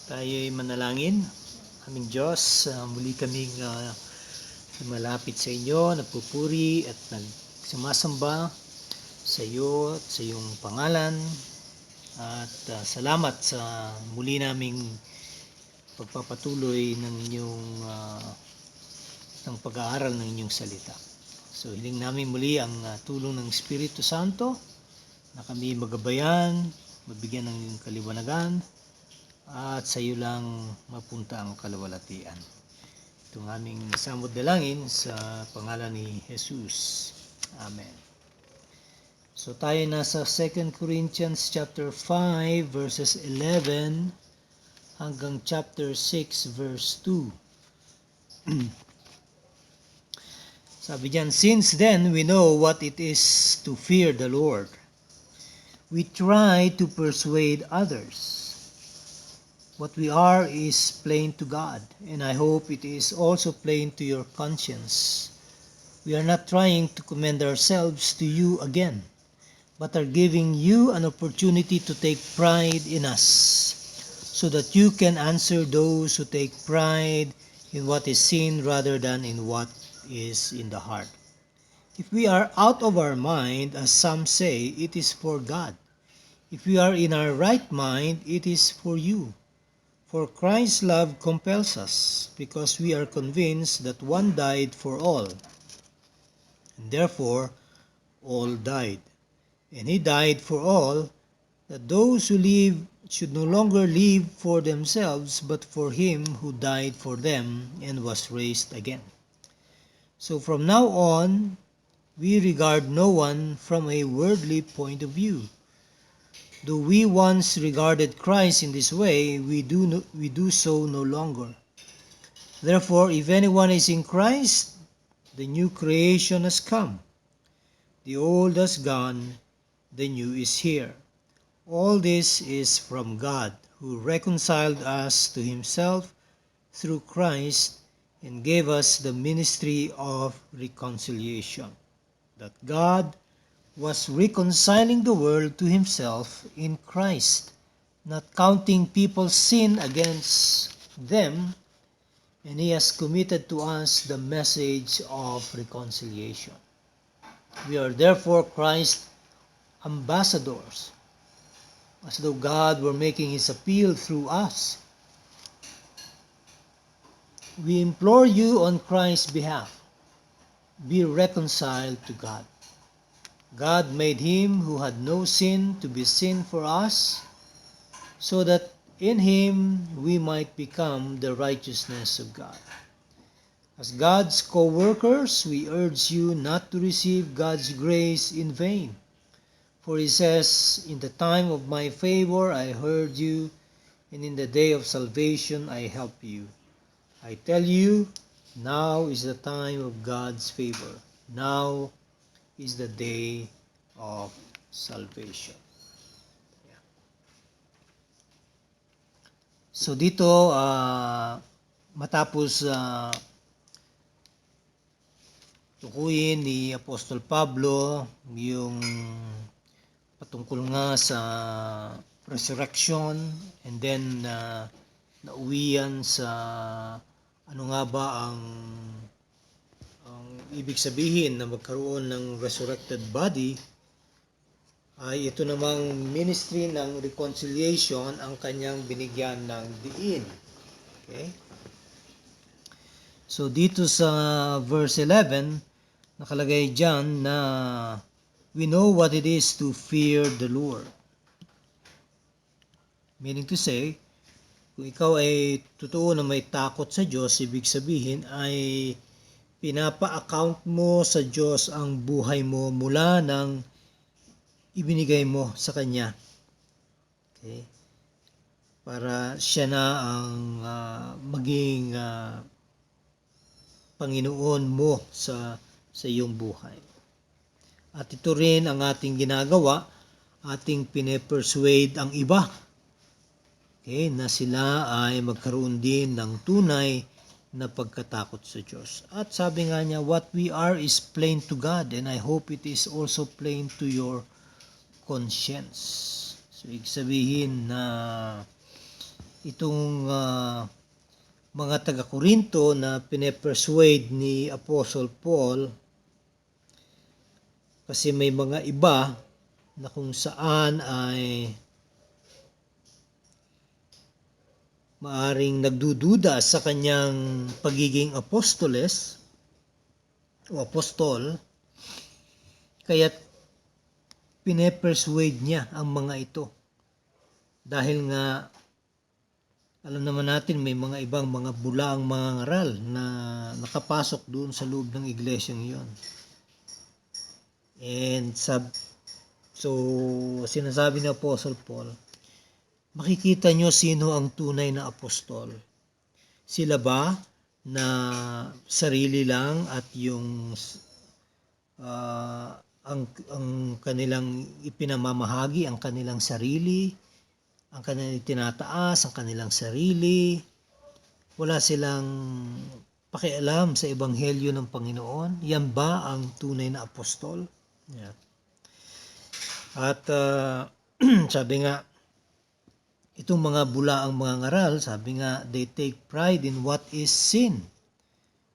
Tayo'y manalangin. Aming Diyos, muli kaming malapit sa inyo, nagpupuri at nagsumasamba sa iyo at sa iyong pangalan. At salamat sa muli naming pagpapatuloy ng pag-aaral ng inyong salita. So hiling namin muli ang tulong ng Espiritu Santo na kami magabayan, mabigyan ng iyong kaliwanagan, at sa iyo lang mapunta ang kalawalatian. Itong aming samod dalangin sa pangalan ni Jesus. Amen. So tayo nasa 2 Corinthians chapter 5 verses 11 hanggang chapter 6 verse 2. Sabi diyan, since then we know what it is to fear the Lord. We try to persuade others. What we are is plain to God, and I hope it is also plain to your conscience. We are not trying to commend ourselves to you again, but are giving you an opportunity to take pride in us, so that you can answer those who take pride in what is seen rather than in what is in the heart. If we are out of our mind, as some say, it is for God. If we are in our right mind, it is for you. For Christ's love compels us, because we are convinced that one died for all, and therefore all died. And he died for all, that those who live should no longer live for themselves, but for him who died for them and was raised again. So from now on, we regard no one from a worldly point of view. Though we once regarded Christ in this way, we do so no longer. Therefore, if anyone is in Christ, the new creation has come. The old has gone, the new is here. All this is from God, who reconciled us to himself through Christ and gave us the ministry of reconciliation. That God was reconciling the world to himself in Christ, not counting people's sin against them, and he has committed to us the message of reconciliation. We are therefore Christ's ambassadors, as though God were making his appeal through us. We implore you on Christ's behalf, be reconciled to God. God made him who had no sin to be sin for us, so that in him we might become the righteousness of God. As God's co-workers, we urge you not to receive God's grace in vain. For he says, in the time of my favor I heard you, and in the day of salvation I help you. I tell you, now is the time of God's favor. Now is the day of salvation. Yeah. So dito, matapos tukuyin ni Apostol Pablo yung patungkol nga sa resurrection, and then nauwian sa ano nga ba ang ibig sabihin na magkaroon ng resurrected body, ay ito namang ministry ng reconciliation ang kanyang binigyan ng diin. Okay? So dito sa verse 11, nakalagay dyan na we know what it is to fear the Lord. Meaning to say, kung ikaw ay totoo na may takot sa Diyos, ibig sabihin ay pinapa-account mo sa Diyos ang buhay mo mula nang ibinigay mo sa Kanya. Okay? Para siya na ang maging Panginoon mo sa iyong buhay. At ito rin ang ating ginagawa, ating pine-persuade ang iba. Okay, na sila ay magkaroon din ng tunay na pagkatakot sa Diyos. At sabi nga niya, what we are is plain to God, and I hope it is also plain to your conscience. So, ibig sabihin na itong mga taga-Korinto na pine-persuade ni Apostle Paul, kasi may mga iba na kung saan ay maaring nagdududa sa kanyang pagiging apostoles o apostol, kaya pine-persuade niya ang mga ito. Dahil nga alam naman natin may mga ibang mga bulaang mga ngaral na nakapasok doon sa loob ng iglesyang iyon. And so sinasabi ni Apostle Paul, makikita nyo sino ang tunay na apostol. Sila ba na sarili lang at yung ang kanilang ipinamamahagi, ang kanilang sarili, ang kanilang tinataas, ang kanilang sarili. Wala silang pakialam sa ebanghelyo ng Panginoon. Yan ba ang tunay na apostol? Yeah. At sabi nga, itong mga bulaang mga ngaral, sabi nga, they take pride in what is sin.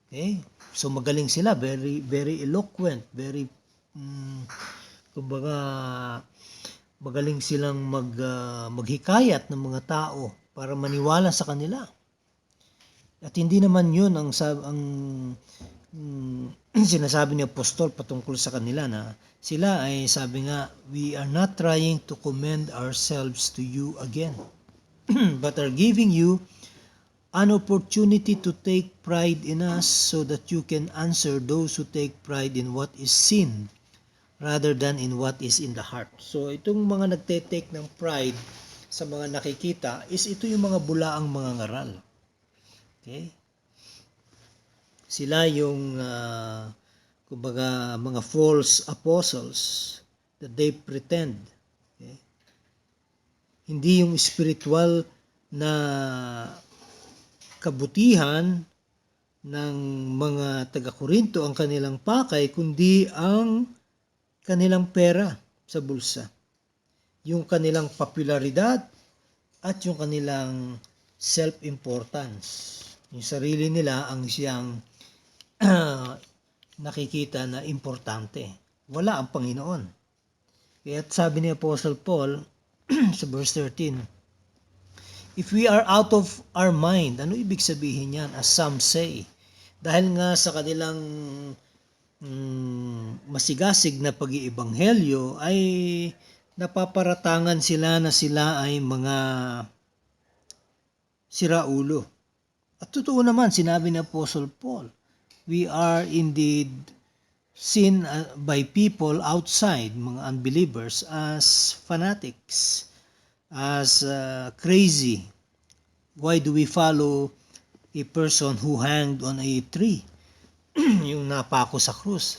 Okay? So magaling sila, very very eloquent, very kumbaga magaling silang maghikayat ng mga tao para maniwala sa kanila. At hindi naman 'yun ang sinasabi ni Apostol patungkol sa kanila, na sila ay sabi nga, we are not trying to commend ourselves to you again, but are giving you an opportunity to take pride in us so that you can answer those who take pride in what is sin rather than in what is in the heart. So itong mga nagte-take ng pride sa mga nakikita is ito yung mga bulaang mga ngaral. Okay? Sila yung kumbaga mga false apostles that they pretend. Okay? Hindi yung spiritual na kabutihan ng mga taga-Korinto ang kanilang pakay, kundi ang kanilang pera sa bulsa, yung kanilang popularidad at yung kanilang self-importance. Yung sarili nila ang siyang nakikita na importante. Wala ang Panginoon. Kaya sabi ni Apostle Paul sa verse 13, if we are out of our mind, ano ibig sabihin yan? As some say, dahil nga sa kanilang masigasig na pag-iibanghelyo ay napaparatangan sila na sila ay mga siraulo. At totoo naman, sinabi ni Apostle Paul, we are indeed seen by people outside, mga unbelievers, as fanatics, as crazy. Why do we follow a person who hanged on a tree? Yung napako sa krus.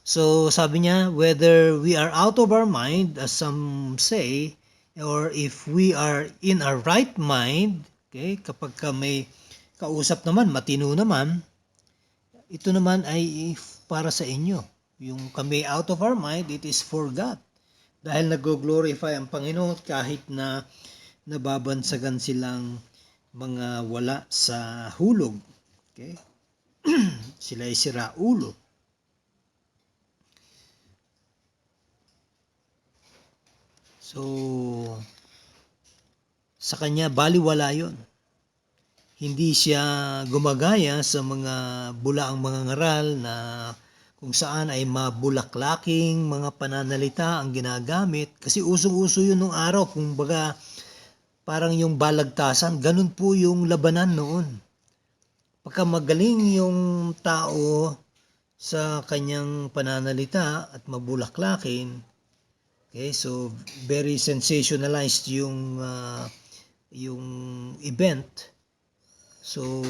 So sabi niya, whether we are out of our mind, as some say, or if we are in our right mind, okay, kapag may kausap naman, matino naman, ito naman ay para sa inyo. Yung kami out of our mind, it is for God. Dahil nag-glorify ang Panginoon kahit na nababansagan silang mga wala sa hulog. Okay? Sila ay siraulo. So, sa kanya, baliwala yun. Hindi siya gumagaya sa mga bulaang mga ngaral na kung saan ay mabulaklaking mga pananalita ang ginagamit. Kasi usong-uso yun nung araw. Kung baga, parang yung balagtasan, ganun po yung labanan noon. Pagka magaling yung tao sa kanyang pananalita at mabulaklakin, okay, so very sensationalized yung event. So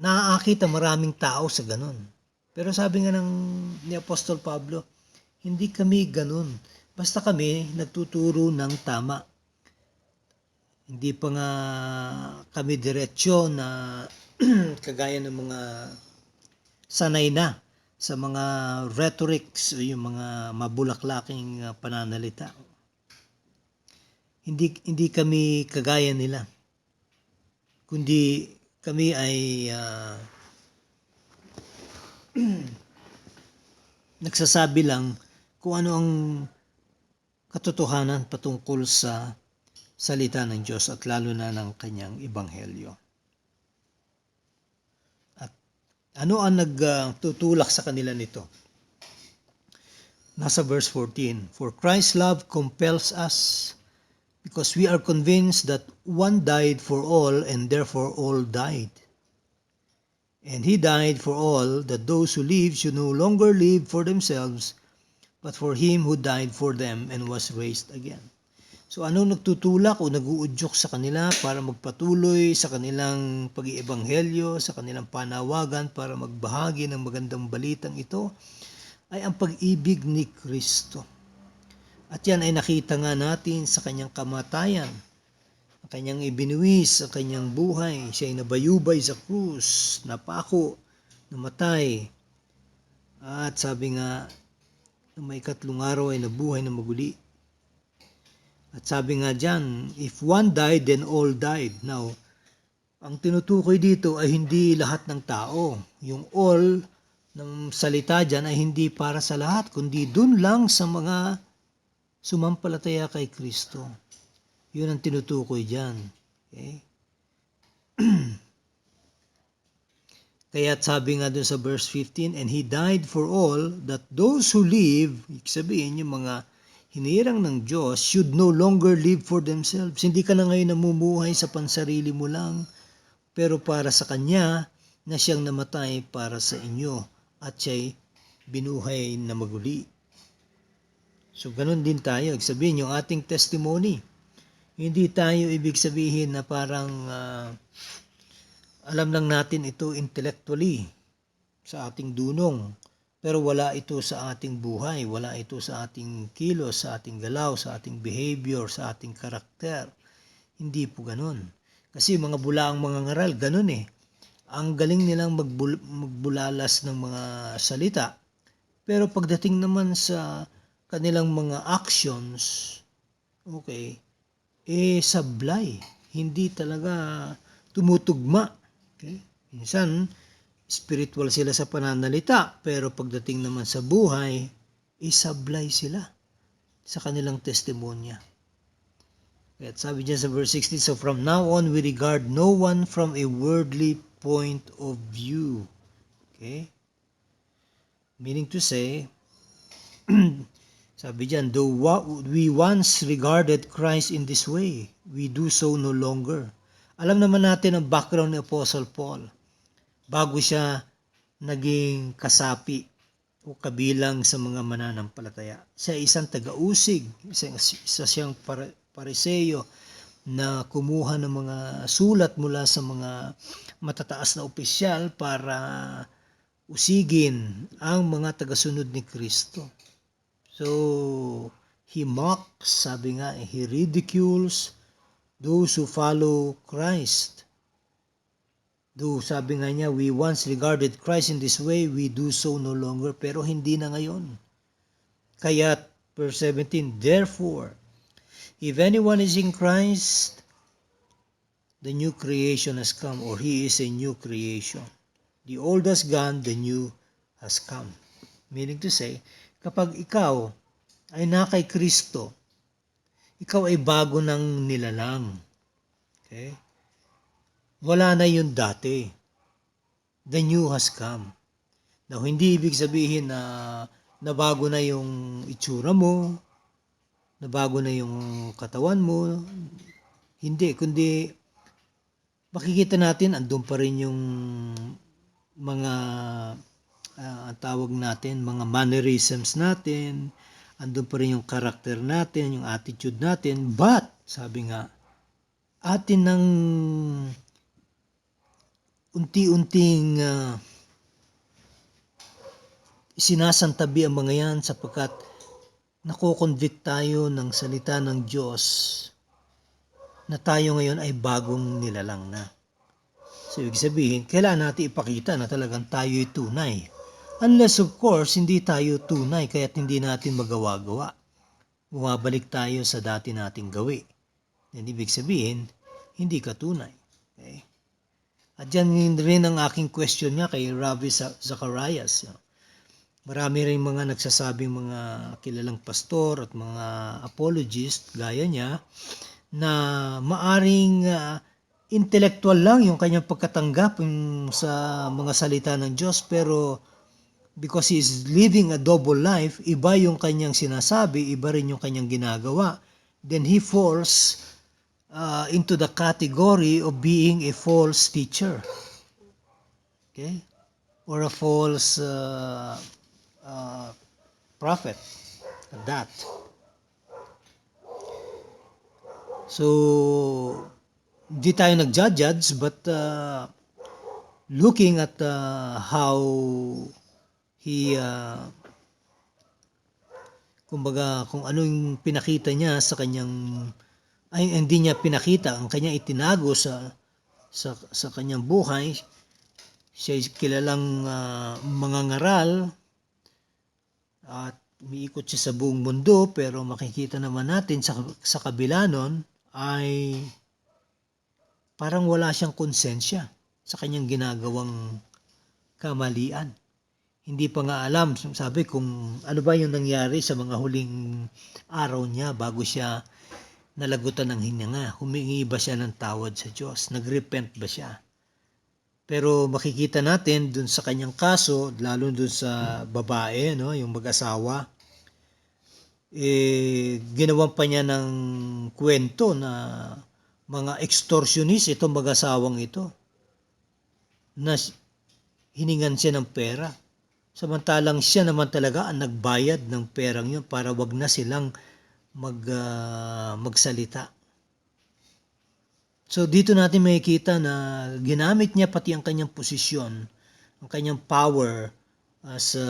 naaakit ang maraming tao sa ganun. Pero sabi nga ni Apostol Pablo, hindi kami ganun. Basta kami nagtuturo ng tama. Hindi pa nga kami diretsyo na kagaya ng mga sanay na sa mga rhetorics o yung mga mabulaklaking pananalita. hindi kami kagaya nila. Kundi kami ay nagsasabi lang kung ano ang katotohanan patungkol sa salita ng Diyos at lalo na ng kanyang ebanghelyo. At ano ang nagtutulak sa kanila nito? Nasa verse 14, "For Christ's love compels us, because we are convinced that one died for all, and therefore all died. And he died for all, that those who live should no longer live for themselves, but for him who died for them and was raised again." So ano nagtutulak o nag-uudyok sa kanila para magpatuloy sa kanilang pag-iebanghelyo, sa kanilang panawagan para magbahagi ng magandang balitang ito, ay ang pag-ibig ni Kristo. At yan ay nakita nga natin sa kanyang kamatayan, ang kanyang ibinuwis, ang kanyang buhay. Siya ay nabayubay sa krus, napako, namatay. At sabi nga, na may ikatlong araw ay nabuhay na maguli. At sabi nga dyan, if one died, then all died. Now, ang tinutukoy dito ay hindi lahat ng tao. Yung all ng salita dyan ay hindi para sa lahat, kundi dun lang sa mga sumampalataya kay Kristo. Yun ang tinutukoy dyan. Okay? Kaya sabi nga dun sa verse 15, "And he died for all, that those who live," ibig sabihin yung mga hinirang ng Diyos, "should no longer live for themselves." Hindi ka na ngayon namumuhay sa pansarili mo lang, pero para sa Kanya na siyang namatay para sa inyo at siya'y binuhay na maguli. So ganun din tayo, ibig sabihin yung ating testimony. Hindi tayo ibig sabihin na parang alam lang natin ito intellectually sa ating dunong, pero wala ito sa ating buhay, wala ito sa ating kilos, sa ating galaw, sa ating behavior, sa ating karakter. Hindi po ganun. Kasi mga bulaang mga ngaral, ganun eh. Ang galing nilang magbulalas ng mga salita, pero pagdating naman sa kanilang mga actions, okay, sablay. Hindi talaga tumutugma. Okay? Minsan, spiritual sila sa pananalita, pero pagdating naman sa buhay, sablay sila sa kanilang testimonya. Kaya sabi diyan sa verse 16, "So from now on, we regard no one from a worldly point of view." Okay? Meaning to say, sabi diyan, "Though we once regarded Christ in this way, we do so no longer." Alam naman natin ang background ni Apostle Paul. Bago siya naging kasapi o kabilang sa mga mananampalataya, siya isang taga-usig, isa siyang Pariseo na kumuha ng mga sulat mula sa mga matataas na opisyal para usigin ang mga tagasunod ni Kristo. So, he mocks, sabi nga, he ridicules those who follow Christ. Though sabi nga niya, we once regarded Christ in this way, we do so no longer, pero hindi na ngayon. Kaya, verse 17, "Therefore, if anyone is in Christ, the new creation has come," or he is a new creation. The old has gone, the new has come. Meaning to say, kapag ikaw ay na kay Kristo, ikaw ay bago ng nilalang. Okay? Wala na yun dati. The new has come. Now, hindi ibig sabihin na nabago na yung itsura mo, nabago na yung katawan mo. Hindi, kundi makikita natin andun pa rin yung mga tawag natin, mga mannerisms natin, andun pa rin yung karakter natin, yung attitude natin, but sabi nga, atin ng unti-unting sinasantabi ang mga yan sapagkat nako-convict tayo ng salita ng Diyos na tayo ngayon ay bagong nilalang na. So, ibig sabihin, kailangan natin ipakita na talagang tayo ay tunay. Unless, of course, hindi tayo tunay kaya't hindi natin magawa-gawa. Bumabalik tayo sa dati nating gawi. then ibig sabihin, hindi ka tunay. Okay? At yan rin ang aking question nga kay Ravi Zacharias. Marami rin mga nagsasabing mga kilalang pastor at mga apologist gaya niya na maaring intellectual lang yung kanyang pagkatanggap sa mga salita ng Diyos, pero because he is living a double life, iba yung kanyang sinasabi, iba rin yung kanyang ginagawa, then he falls into the category of being a false teacher. Okay? Or a false prophet at that. So, hindi tayo nag-judge, but looking at how he kumbaga kung ano yung pinakita niya sa kanyang hindi niya pinakita, ang kanya itinago sa kanyang buhay. Siya ay kilalang mangangaral at umiikot siya sa buong mundo, pero makikita naman natin sa kabila nun ay parang wala siyang konsensya sa kanyang ginagawang kamalian. Hindi pa nga alam, sabi, kung ano ba yung nangyari sa mga huling araw niya bago siya nalagutan ng hininga. Humingi ba siya ng tawad sa Diyos? Nagrepent ba siya? Pero makikita natin dun sa kanyang kaso, lalo dun sa babae, no, yung mag-asawa, ginawan pa niya ng kwento na mga extortionist itong mag-asawang ito, na hiningan siya ng pera. Samantalang siya naman talaga ang nagbayad ng perang yun para wag na silang magsalita. So dito natin makikita na ginamit niya pati ang kanyang posisyon, ang kanyang power as a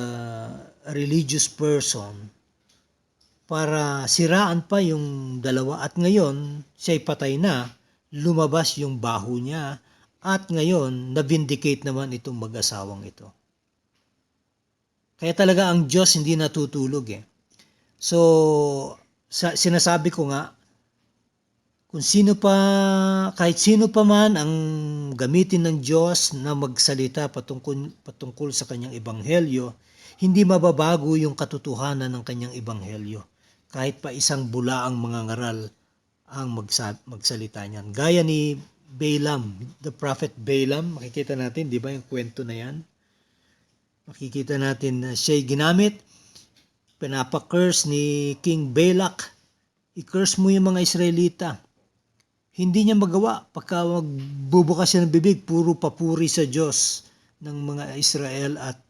religious person para siraan pa yung dalawa, at ngayon siya'y patay na, lumabas yung baho niya, at ngayon na-vindicate naman itong mag-asawang ito. Kaya talaga ang Diyos hindi natutulog eh. So, sinasabi ko nga, kung kahit sino pa man ang gamitin ng Diyos na magsalita patungkol sa kanyang ebanghelyo, hindi mababago yung katotohanan ng kanyang ebanghelyo. Kahit pa isang bulaang mangangaral ang magsalita niyan. Gaya ni Balaam, the prophet Balaam, makikita natin, di ba yung kwento na yan? Makikita natin na siya'y ginamit, pinapa-curse ni King Balak. I-curse mo yung mga Israelita. Hindi niya magawa. Pagka magbubukas siya ng bibig, puro papuri sa Diyos ng mga Israel at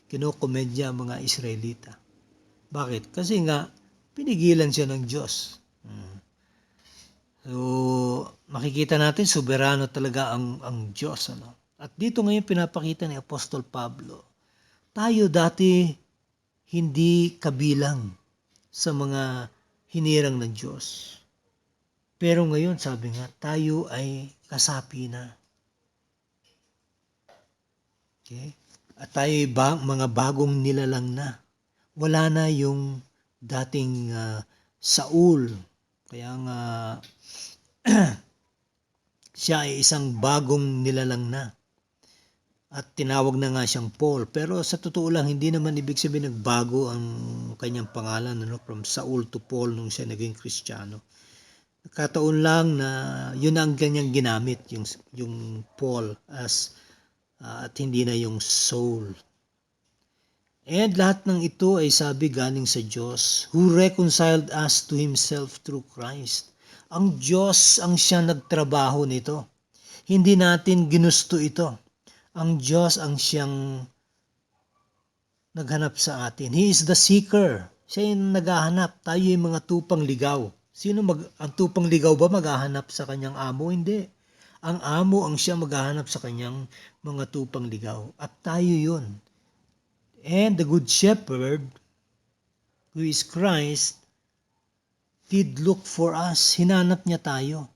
kinokomedya ang mga Israelita. Bakit? Kasi nga, pinigilan siya ng Diyos. So, makikita natin, soberano talaga ang Diyos. Ano? At dito ngayon pinapakita ni Apostol Pablo, tayo dati hindi kabilang sa mga hinirang ng Diyos. Pero ngayon, sabi nga, tayo ay kasapi na. Okay? At tayo ay mga bagong nilalang na. Wala na yung dating Saul. Kaya nga, siya ay isang bagong nilalang na. At tinawag na nga siyang Paul. Pero sa totoo lang, hindi naman ibig sabihin nagbago ang kanyang pangalan, from Saul to Paul nung siya naging Kristiyano. Nagkataon lang na yun ang kanyang ginamit, yung Paul at hindi na yung Saul. And lahat ng ito ay sabi galing sa Diyos, who reconciled us to Himself through Christ. Ang Diyos ang siya nagtrabaho nito. Hindi natin ginusto ito. Ang Diyos ang siyang naghanap sa atin. He is the seeker. Siya yung naghahanap. Tayo yung mga tupang ligaw. Ang tupang ligaw ba maghahanap sa kanyang amo? Hindi. Ang amo ang siya maghahanap sa kanyang mga tupang ligaw. At tayo yun. And the Good Shepherd, who is Christ, did look for us. Hinanap niya tayo.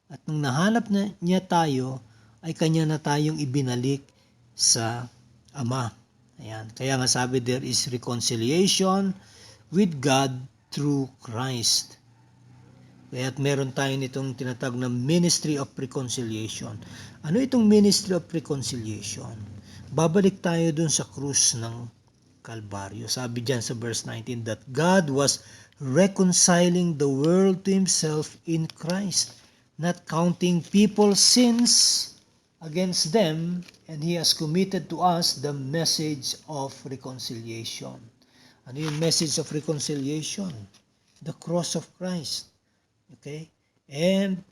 At nung nahanap niya tayo, ay kanya na tayong ibinalik sa Ama. Ayan. Kaya nga sabi, there is reconciliation with God through Christ. Kaya't meron tayo nitong tinatawag na Ministry of Reconciliation. Ano itong Ministry of Reconciliation? Babalik tayo dun sa krus ng Kalbaryo. Sabi diyan sa verse 19 that God was reconciling the world to Himself in Christ, not counting people's sins against them, and He has committed to us the message of reconciliation. Ano yung message of reconciliation? The cross of Christ. Okay? And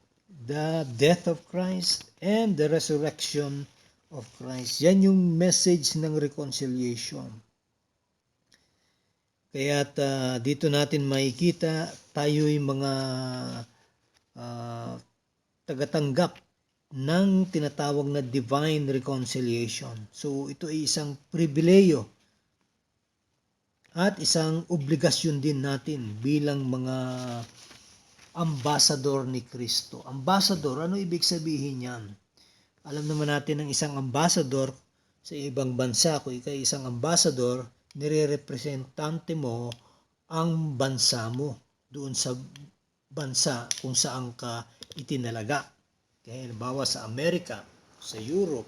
the death of Christ and the resurrection of Christ. Yan yung message ng reconciliation. Kaya't dito natin makikita tayo'y mga tagatanggap ng tinatawag na divine reconciliation. So ito ay isang pribileyo at isang obligasyon din natin bilang mga ambassador ni Kristo. Ambassador, ano ibig sabihin yan? Alam naman natin ng isang ambassador sa ibang bansa, kung ikay isang ambassador, nire-representante mo ang bansa mo doon sa bansa kung saan ka itinalaga. Okay, halimbawa sa Amerika, sa Europe,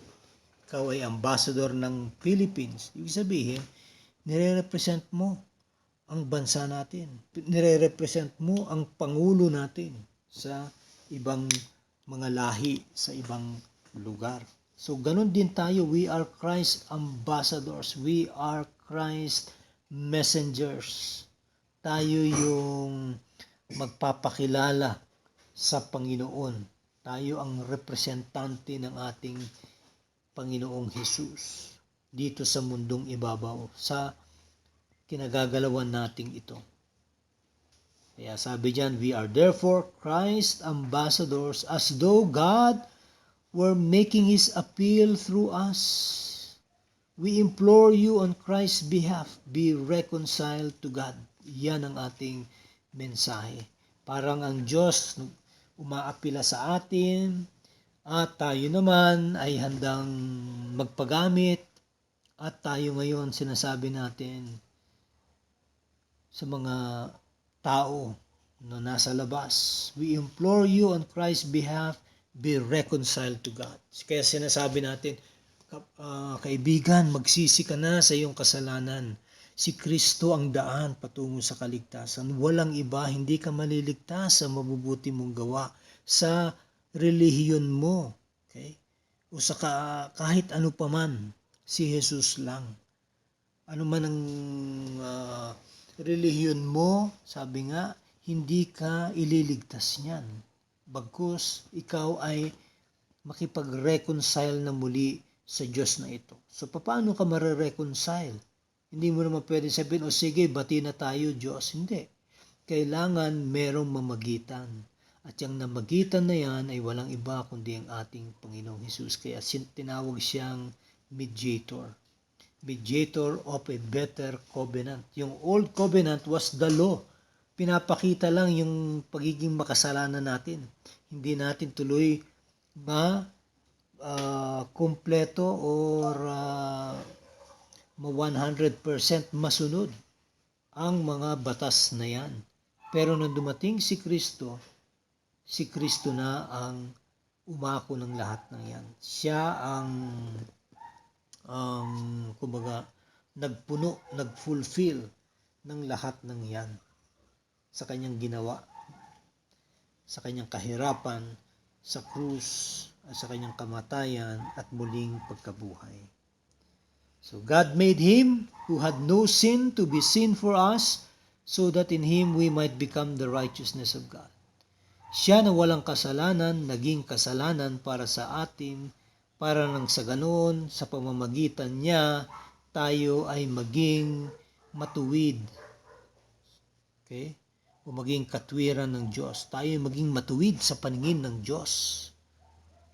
ikaw ay ambassador ng Philippines. Ibig sabihin, nire-represent mo ang bansa natin. Nire-represent mo ang Pangulo natin sa ibang mga lahi, sa ibang lugar. So, ganun din tayo. We are Christ ambassadors. We are Christ messengers. Tayo yung magpapakilala sa Panginoon. Tayo ang representante ng ating Panginoong Hesus dito sa mundong ibabaw, sa kinagagalawan nating ito. Kaya sabi diyan, we are therefore Christ ambassadors as though God were making His appeal through us. We implore you on Christ's behalf, be reconciled to God. Yan ang ating mensahe. Parang ang Diyos umaapila sa atin at tayo naman ay handang magpagamit at tayo ngayon sinasabi natin sa mga tao na nasa labas, we implore you on Christ's behalf, be reconciled to God. Kaya sinasabi natin, kaibigan, magsisi ka na sa iyong kasalanan. Si Kristo ang daan patungo sa kaligtasan. Walang iba, hindi ka maliligtas sa mabubuti mong gawa, sa relihiyon mo. Okay? O sa kahit ano paman, si Jesus lang. Ano man ang relihiyon mo, sabi nga, hindi ka ililigtas niyan. Bagkus, ikaw ay makipag-reconcile na muli sa Diyos na ito. So, paano ka mare-reconcile? Hindi mo naman pwede sabihin, o sige, bati na tayo, Diyos. Hindi. Kailangan merong mamagitan. At yung namagitan na yan ay walang iba kundi ang ating Panginoong Hesus. Kaya tinawag siyang mediator. Mediator of a better covenant. Yung old covenant was the law. Pinapakita lang yung pagiging makasalanan natin. Hindi natin tuloy kumpleto or 100% masunod ang mga batas na yan. Pero nung dumating si Kristo na ang umako ng lahat ng yan. Siya ang kumbaga, nagpuno, nag-fulfill ng lahat ng yan sa kanyang ginawa, sa kanyang kahirapan, sa krus, at sa kanyang kamatayan at muling pagkabuhay. So God made Him who had no sin to be sin for us, so that in Him we might become the righteousness of God. Siya na walang kasalanan, naging kasalanan para sa atin, para nang sa ganoon, sa pamamagitan niya, tayo ay maging matuwid. Okay? O maging katwiran ng Diyos. Tayo ay maging matuwid sa paningin ng Diyos.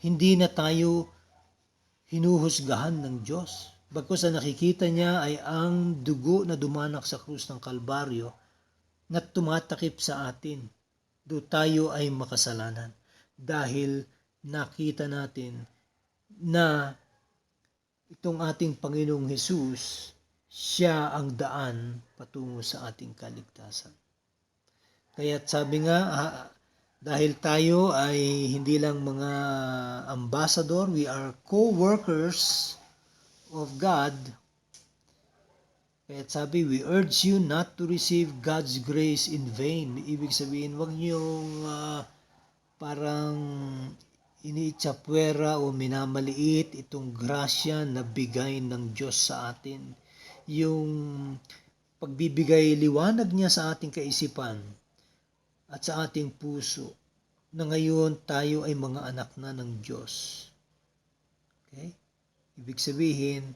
Hindi na tayo hinuhusgahan ng Diyos. Bagkus ang nakikita niya ay ang dugo na dumanak sa krus ng Kalbaryo na tumatakip sa atin. Doon tayo ay makasalanan. Dahil nakita natin na itong ating Panginoong Hesus, siya ang daan patungo sa ating kaligtasan. Kaya sabi nga, Dahil tayo ay hindi lang mga ambassador, we are co-workers of God. Kaya sabi, we urge you not to receive God's grace in vain. Ibig sabihin, wag niyong parang iniitsapwera o minamaliit itong grasya na bigay ng Diyos sa atin. Yung pagbibigay liwanag niya sa ating kaisipan at sa ating puso na ngayon tayo ay mga anak na ng Diyos. Okay? Ibig sabihin,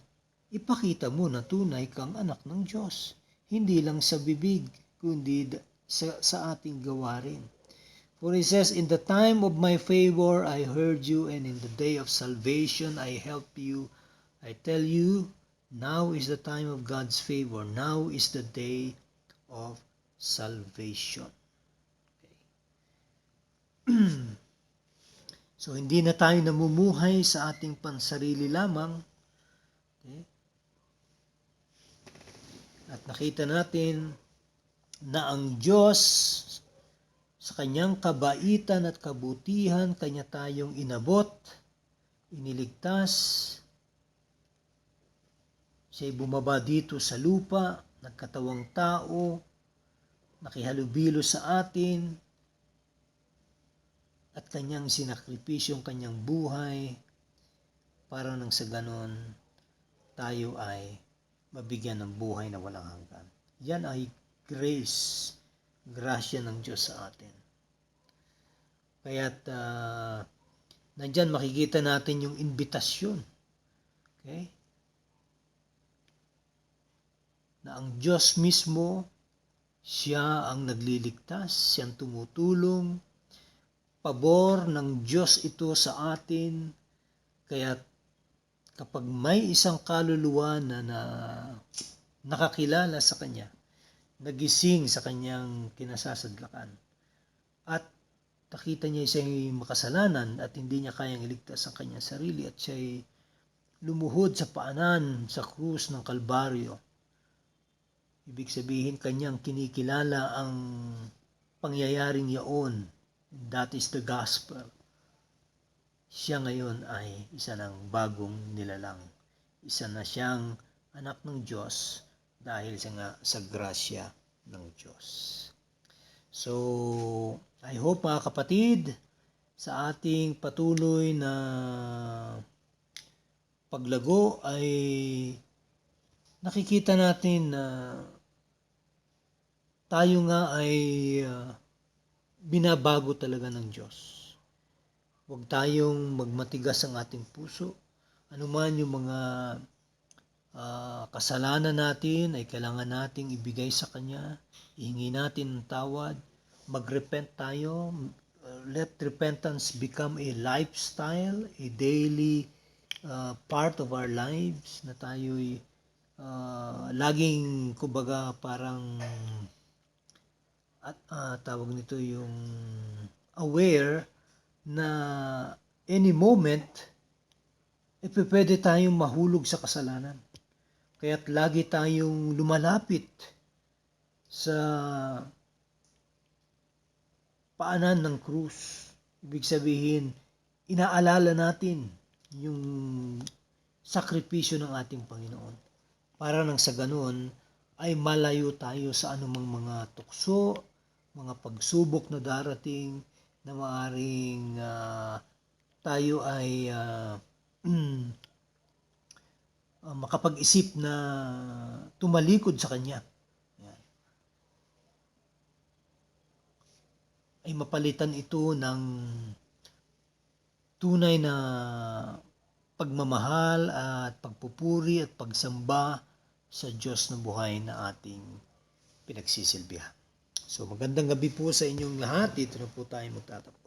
ipakita mo na tunay kang anak ng Diyos. Hindi lang sa bibig, kundi sa ating gawarin. For it says, in the time of my favor I heard you, and in the day of salvation I helped you. I tell you, now is the time of God's favor. Now is the day of salvation. So, hindi na tayo namumuhay sa ating pansarili lamang. Okay? At nakita natin na ang Diyos sa kanyang kabaitan at kabutihan, kanya tayong inabot, iniligtas. Siya'y bumaba dito sa lupa, nagkatawang tao, nakihalubilo sa atin, at kanyang sinakripisyo ang kanyang buhay para nang sa ganon tayo ay mabigyan ng buhay na walang hanggan. Yan ay grace, grasya ng Diyos sa atin. Kaya't nandyan makikita natin yung invitasyon. Okay? Na ang Diyos mismo, siya ang nagliligtas, siyang tumutulong, pabor ng Diyos ito sa atin. Kaya kapag may isang kaluluwa na nakakilala sa Kanya, nagising sa Kanyang kinasasadlakan, at nakita niya siya'y makasalanan at hindi niya kayang iligtas ang kanyang sarili at siya'y lumuhod sa paanan sa krus ng Kalbaryo, ibig sabihin kanyang kinikilala ang pangyayaring yaon. That is the gospel. Siya ngayon ay isa ng bagong nilalang. Isa na siyang anak ng Diyos dahil sa grasya ng Diyos. So, I hope mga kapatid, sa ating patuloy na paglago ay nakikita natin na tayo nga ay binabago talaga ng Diyos. Huwag tayong magmatigas ang ating puso. Ano man yung mga kasalanan natin ay kailangan nating ibigay sa Kanya. Ihingi natin ng tawad. Mag-repent tayo. Let repentance become a lifestyle, a daily part of our lives, na tayo'y laging kumbaga parang tawag nito yung aware na any moment pwede tayong mahulog sa kasalanan. Kaya't lagi tayong lumalapit sa paanan ng krus. Ibig sabihin, inaalala natin yung sakripisyo ng ating Panginoon. Para nang sa ganun, ay malayo tayo sa anumang mga tukso, mga pagsubok na darating, na maaaring tayo ay makapag-isip na tumalikod sa Kanya. Yan. Ay mapalitan ito ng tunay na pagmamahal at pagpupuri at pagsamba sa Diyos na buhay na ating pinagsisilbihan. So magandang gabi po sa inyong lahat. Dito na po tayo magtatapos.